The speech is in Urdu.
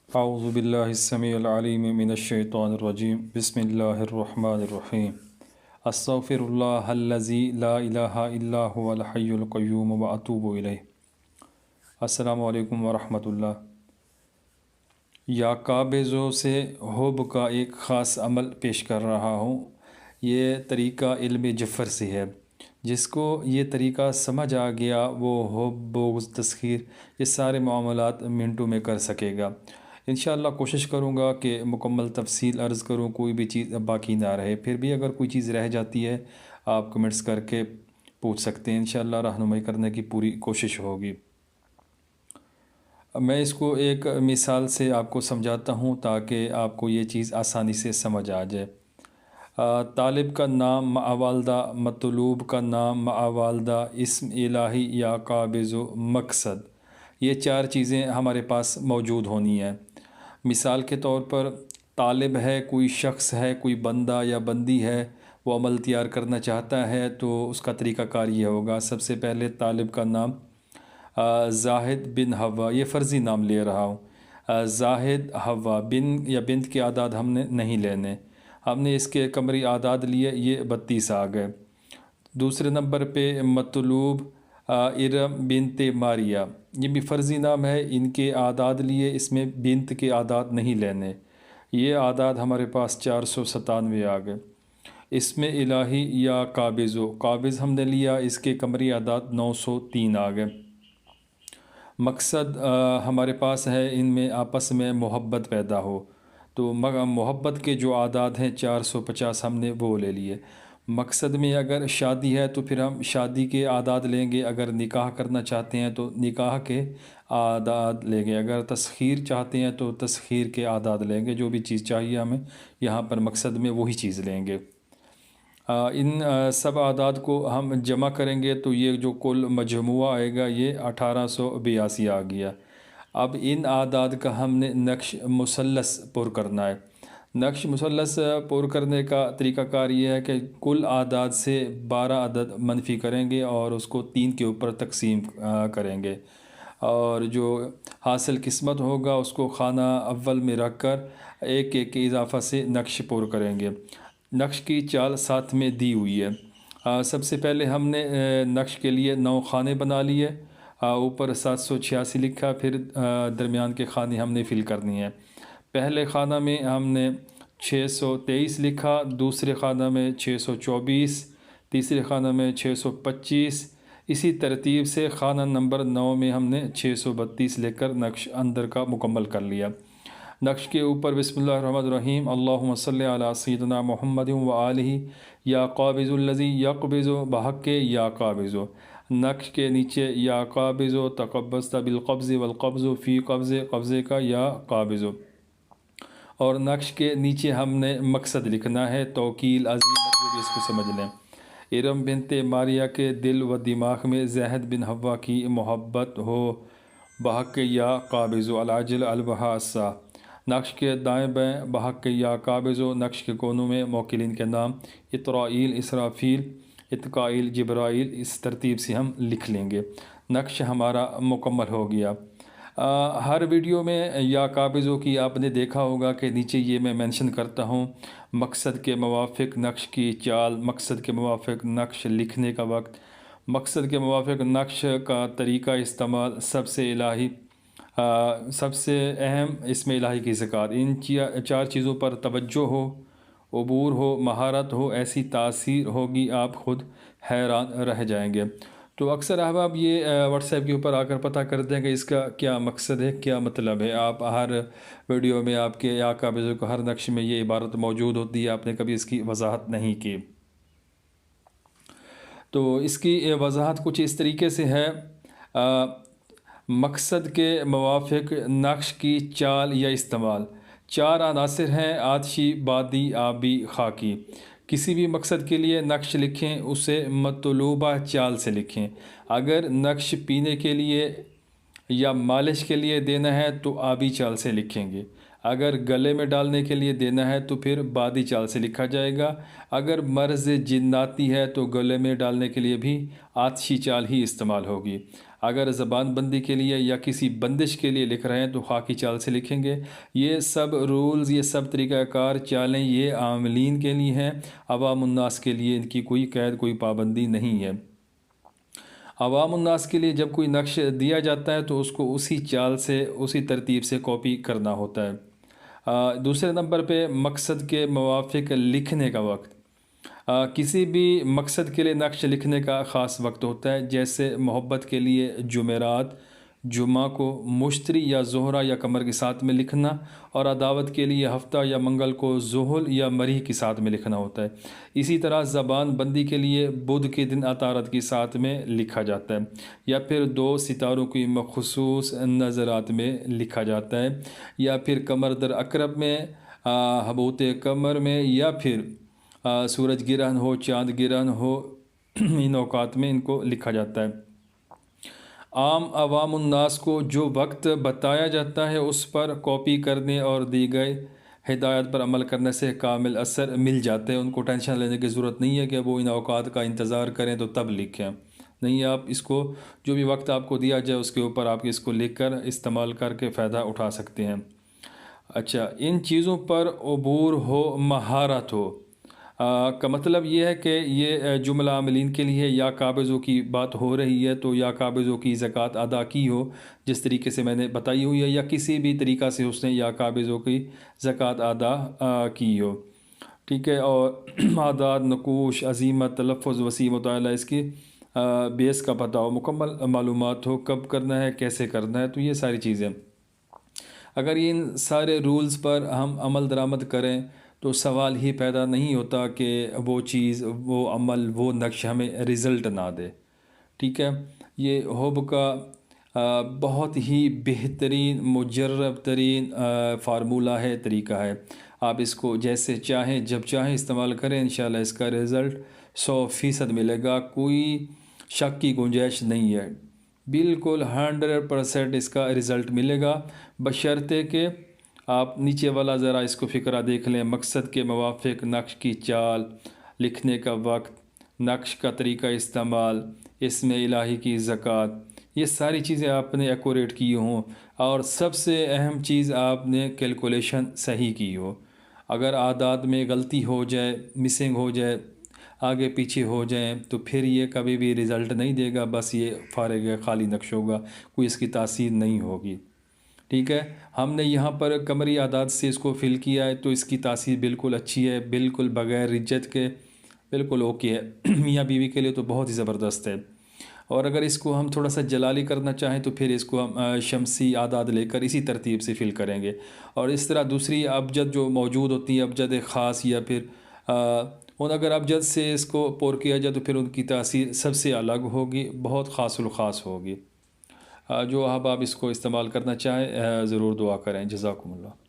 اعوذ باللہ السمیع العلیم من الشیطان الرجیم بسم اللہ الرحمن الرحیم استغفر اللہ الذی لا الہ الا هو الحی القیوم واتوب الیہ۔ السلام علیکم ورحمۃ اللہ۔ یا قابضوں سے حب کا ایک خاص عمل پیش کر رہا ہوں۔ یہ طریقہ علم جفر سے ہے۔ جس کو یہ طریقہ سمجھ آ گیا وہ حب، بغض، تسخیر یہ سارے معاملات منٹوں میں کر سکے گا۔ انشاءاللہ کوشش کروں گا کہ مکمل تفصیل عرض کروں، کوئی بھی چیز باقی نہ رہے۔ پھر بھی اگر کوئی چیز رہ جاتی ہے آپ کمنٹس کر کے پوچھ سکتے ہیں، انشاءاللہ رہنمائی کرنے کی پوری کوشش ہوگی۔ میں اس کو ایک مثال سے آپ کو سمجھاتا ہوں تاکہ آپ کو یہ چیز آسانی سے سمجھ آ جائے۔ طالب کا نام مع والدہ، مطلوب کا نام مع والدہ، اسم الہی یا قابض و مقصد، یہ چار چیزیں ہمارے پاس موجود ہونی ہیں۔ مثال کے طور پر طالب ہے، کوئی شخص ہے، کوئی بندہ یا بندی ہے، وہ عمل تیار کرنا چاہتا ہے تو اس کا طریقہ کار یہ ہوگا۔ سب سے پہلے طالب کا نام زاہد بن حوا، یہ فرضی نام لے رہا ہوں۔ زاہد، حوا، بن یا بنت کے اعداد ہم نے نہیں لینے، ہم نے اس کے قمری اعداد لیے، یہ 32 آ گئے۔ دوسرے نمبر پہ مطلوب ارم بنت ماریہ، یہ بھی فرضی نام ہے، ان کے اعداد لیے، اس میں بنت کے اعداد نہیں لینے، یہ اعداد ہمارے پاس 497 آ گئے۔ اس میں الہی یا قابض، قابض ہم نے لیا، اس کے قمری اعداد 903 آ گئے۔ مقصد ہمارے پاس ہے، ان میں آپس میں محبت پیدا ہو، تو محبت کے جو اعداد ہیں 450 ہم نے وہ لے لیے۔ مقصد میں اگر شادی ہے تو پھر ہم شادی کے اعداد لیں گے، اگر نکاح کرنا چاہتے ہیں تو نکاح کے اعداد لیں گے، اگر تسخیر چاہتے ہیں تو تسخیر کے اعداد لیں گے، جو بھی چیز چاہیے ہمیں یہاں پر مقصد میں وہی چیز لیں گے۔ ان سب اعداد کو ہم جمع کریں گے تو یہ جو کل مجموعہ آئے گا یہ 1882 آ گیا۔ اب ان اعداد کا ہم نے نقش مثلث پر کرنا ہے۔ نقش مثلث پر کرنے کا طریقہ کار یہ ہے کہ کل اعداد سے 12 عدد منفی کریں گے اور اس کو 3 کے اوپر تقسیم کریں گے، اور جو حاصل قسمت ہوگا اس کو خانہ اول میں رکھ کر ایک ایک کے اضافہ سے نقش پر کریں گے۔ نقش کی چال ساتھ میں دی ہوئی ہے۔ سب سے پہلے ہم نے نقش کے لیے 9 خانے بنا لیے، اوپر 786 لکھا، پھر درمیان کے خانے ہم نے فل کرنی ہیں۔ پہلے خانہ میں ہم نے 623 لکھا، دوسرے خانہ میں 624، تیسرے خانہ میں 625، اسی ترتیب سے خانہ نمبر 9 میں ہم نے 632 لے کر نقش اندر کا مکمل کر لیا۔ نقش کے اوپر بسم اللہ الرحمن الرحیم اللہم صلی علی سیدنا محمد و آلہ یا قابض الذی یقبض بحق یا قابض۔ نقش کے نیچے یا قابض تقبضت بالقبض والقبض فی قبض، قبضے کا یا قابض، اور نقش کے نیچے ہم نے مقصد لکھنا ہے، توکیل عظیم، مطلب اس کو سمجھ لیں۔ ارم بنت ماریہ کے دل و دماغ میں زاہد بن حوا کی محبت ہو، بحق یا قابض العجل البحاسا۔ نقش کے دائیں بائیں بحق یا قابض، نقش کے کونوں میں موکلین کے نام اطرائیل، اسرافیل، اتقائیل، جبرائیل، اس ترتیب سے ہم لکھ لیں گے۔ نقش ہمارا مکمل ہو گیا۔ ہر ویڈیو میں یا قابضوں کی آپ نے دیکھا ہوگا کہ نیچے یہ میں مینشن کرتا ہوں، مقصد کے موافق نقش کی چال، مقصد کے موافق نقش لکھنے کا وقت، مقصد کے موافق نقش کا طریقہ استعمال، سب سے الہی، سب سے اہم اسم الہی کی زکوٰۃ۔ ان 4 چیزوں پر توجہ ہو، عبور ہو، مہارت ہو، ایسی تاثیر ہوگی آپ خود حیران رہ جائیں گے۔ تو اکثر احباب یہ واٹس ایپ کے اوپر آ کر پتہ کرتے ہیں کہ اس کا کیا مقصد ہے، کیا مطلب ہے۔ آپ ہر ویڈیو میں آپ کے یا قابضوں کو ہر نقش میں یہ عبارت موجود ہوتی ہے، آپ نے کبھی اس کی وضاحت نہیں کی۔ تو اس کی وضاحت کچھ اس طریقے سے ہے، مقصد کے موافق نقش کی چال یا استعمال۔ 4 عناصر ہیں، آتشی، بادی، آبی، خاکی۔ کسی بھی مقصد کے لیے نقش لکھیں، اسے مطلوبہ چال سے لکھیں۔ اگر نقش پینے کے لیے یا مالش کے لیے دینا ہے تو آبی چال سے لکھیں گے، اگر گلے میں ڈالنے کے لیے دینا ہے تو پھر بادی چال سے لکھا جائے گا، اگر مرض جناتی ہے تو گلے میں ڈالنے کے لیے بھی آتشی چال ہی استعمال ہوگی۔ اگر زبان بندی کے لیے یا کسی بندش کے لیے لکھ رہے ہیں تو خاکی چال سے لکھیں گے۔ یہ سب رولز، یہ سب طریقہ کار چالیں یہ عاملین کے لیے ہیں، عوام الناس کے لیے ان کی کوئی قید، کوئی پابندی نہیں ہے۔ عوام الناس کے لیے جب کوئی نقش دیا جاتا ہے تو اس کو اسی چال سے، اسی ترتیب سے کاپی کرنا ہوتا ہے۔ دوسرے نمبر پہ مقصد کے موافق لکھنے کا وقت۔ کسی بھی مقصد کے لیے نقش لکھنے کا خاص وقت ہوتا ہے، جیسے محبت کے لیے جمعرات، جمعہ کو مشتری یا زہرہ یا قمر کے ساتھ میں لکھنا، اور عداوت کے لیے ہفتہ یا منگل کو ذوحل یا مریخ کے ساتھ میں لکھنا ہوتا ہے۔ اسی طرح زبان بندی کے لیے بدھ کے دن عطارد کے ساتھ میں لکھا جاتا ہے، یا پھر 2 ستاروں کی مخصوص نظرات میں لکھا جاتا ہے، یا پھر قمر در عقرب میں، حبوط قمر میں، یا پھر سورج گرہن ہو، چاند گرہن ہو، ان اوقات میں ان کو لکھا جاتا ہے۔ عام عوام الناس کو جو وقت بتایا جاتا ہے اس پر کاپی کرنے اور دی گئے ہدایت پر عمل کرنے سے کامل اثر مل جاتے ہیں۔ ان کو ٹینشن لینے کی ضرورت نہیں ہے کہ وہ ان اوقات کا انتظار کریں تو تب لکھیں، نہیں، آپ اس کو جو بھی وقت آپ کو دیا جائے اس کے اوپر آپ اس کو لکھ کر استعمال کر کے فائدہ اٹھا سکتے ہیں۔ اچھا، ان چیزوں پر عبور ہو، مہارت ہو، کا مطلب یہ ہے کہ یہ جملہ عاملین کے لیے یا قابضوں کی بات ہو رہی ہے تو یا قابضوں کی زکوٰۃ ادا کی ہو جس طریقے سے میں نے بتائی ہوئی ہے، یا کسی بھی طریقہ سے اس نے یا قابضوں کی زکوٰۃ ادا کی ہو، ٹھیک ہے۔ اور اعداد، نقوش، عزیمت، تلفظ، وسیع مطالعہ، اس کی بیس کا پتہ ہو، مکمل معلومات ہو، کب کرنا ہے، کیسے کرنا ہے، تو یہ ساری چیزیں اگر ان سارے رولز پر ہم عمل درآمد کریں تو سوال ہی پیدا نہیں ہوتا کہ وہ چیز، وہ عمل، وہ نقش ہمیں رزلٹ نہ دے، ٹھیک ہے۔ یہ حب کا بہت ہی بہترین، مجرب ترین فارمولہ ہے، طریقہ ہے۔ آپ اس کو جیسے چاہیں، جب چاہیں استعمال کریں، انشاءاللہ اس کا رزلٹ 100% ملے گا، کوئی شک کی گنجائش نہیں ہے، بالکل 100% اس کا رزلٹ ملے گا، بشرطے کہ آپ نیچے والا ذرا اس کو فقرہ دیکھ لیں۔ مقصد کے موافق نقش کی چال، لکھنے کا وقت، نقش کا طریقہ استعمال، اسم الہی کی زکوٰۃ، یہ ساری چیزیں آپ نے ایکوریٹ کی ہوں، اور سب سے اہم چیز آپ نے کیلکولیشن صحیح کی ہو۔ اگر اعداد میں غلطی ہو جائے، مسنگ ہو جائے، آگے پیچھے ہو جائیں تو پھر یہ کبھی بھی رزلٹ نہیں دے گا، بس یہ فارغ خالی نقش ہوگا، کوئی اس کی تاثیر نہیں ہوگی، ٹھیک ہے۔ ہم نے یہاں پر قمری اعداد سے اس کو فل کیا ہے تو اس کی تاثیر بالکل اچھی ہے، بالکل بغیر رجت کے، بالکل اوکے ہے، میاں بیوی کے لیے تو بہت ہی زبردست ہے۔ اور اگر اس کو ہم تھوڑا سا جلالی کرنا چاہیں تو پھر اس کو ہم شمسی اعداد لے کر اسی ترتیب سے فل کریں گے، اور اس طرح دوسری ابجد جو موجود ہوتی ہیں، ابجد خاص یا پھر اور اگر ابجد سے اس کو پور کیا جائے تو پھر ان کی تاثیر سب سے الگ ہوگی، بہت خاص الخاص ہوگی۔ جو آپ اس کو استعمال کرنا چاہیں ضرور دعا کریں۔ جزاکم اللہ۔